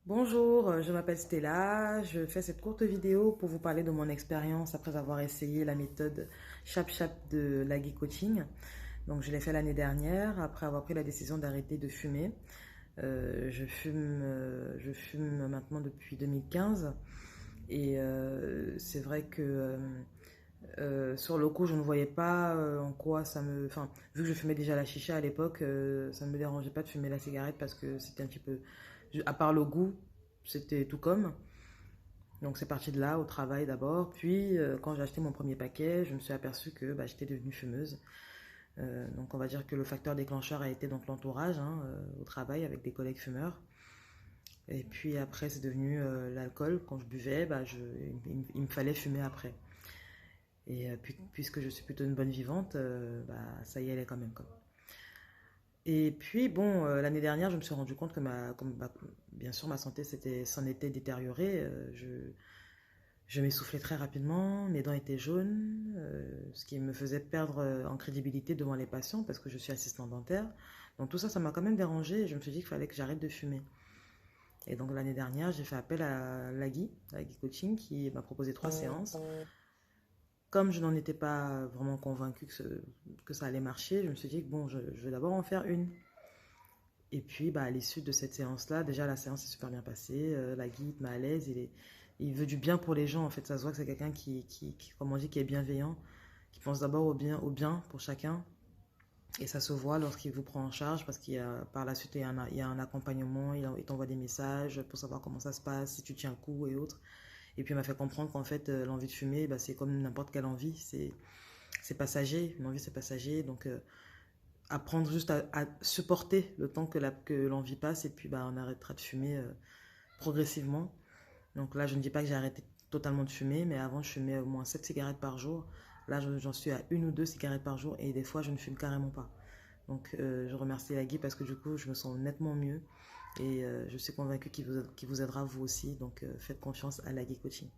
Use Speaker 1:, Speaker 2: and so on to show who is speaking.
Speaker 1: Bonjour, je m'appelle Stella. Je fais cette courte vidéo pour vous parler de mon expérience après avoir essayé la méthode Chap Chap de Lagui Coaching. Donc, je l'ai fait l'année dernière après avoir pris la décision d'arrêter de fumer. Je fume maintenant depuis 2015 et c'est vrai que sur le coup, je ne voyais pas en quoi ça me... Enfin, vu que je fumais déjà la chicha à l'époque, ça ne me dérangeait pas de fumer la cigarette parce que c'était un petit peu... À part le goût, c'était tout comme. Donc c'est parti de là, au travail d'abord. Puis quand j'ai acheté mon premier paquet, je me suis aperçue que j'étais devenue fumeuse. Donc on va dire que le facteur déclencheur a été donc l'entourage au travail avec des collègues fumeurs. Et puis après c'est devenu l'alcool. Quand je buvais, il me fallait fumer après. Et puisque je suis plutôt une bonne vivante, ça y allait quand même. Quoi. Et puis, bon, l'année dernière, je me suis rendu compte que bien sûr, ma santé s'en était détériorée. Je m'essoufflais très rapidement, mes dents étaient jaunes, ce qui me faisait perdre en crédibilité devant les patients parce que je suis assistante dentaire. Donc tout ça, ça m'a quand même dérangée et je me suis dit qu'il fallait que j'arrête de fumer. Et donc l'année dernière, j'ai fait appel à Lagui Coaching, qui m'a proposé 3 séances. Comme je n'en étais pas vraiment convaincue que ça allait marcher, je me suis dit que bon, je vais d'abord en faire une. Et puis, à l'issue de cette séance-là, déjà la séance est super bien passée. La guide m'a à l'aise. Il veut du bien pour les gens. En fait, ça se voit que c'est quelqu'un comme on dit, qui est bienveillant, qui pense d'abord au bien pour chacun. Et ça se voit lorsqu'il vous prend en charge parce qu'il y a, par la suite, il y a un accompagnement. Il t'envoie des messages pour savoir comment ça se passe, si tu tiens le coup et autres. Et puis, il m'a fait comprendre qu'en fait, l'envie de fumer, c'est comme n'importe quelle envie. C'est passager. Une envie, c'est passager. Donc, apprendre juste à supporter le temps que l'envie passe et puis on arrêtera de fumer progressivement. Donc là, je ne dis pas que j'ai arrêté totalement de fumer, mais avant, je fumais au moins 7 cigarettes par jour. Là, j'en suis à 1 ou 2 cigarettes par jour et des fois, je ne fume carrément pas. Donc, je remercie Lagui parce que du coup, je me sens nettement mieux et je suis convaincue qu'il vous aidera vous aussi. Donc, faites confiance à Lagui Coaching.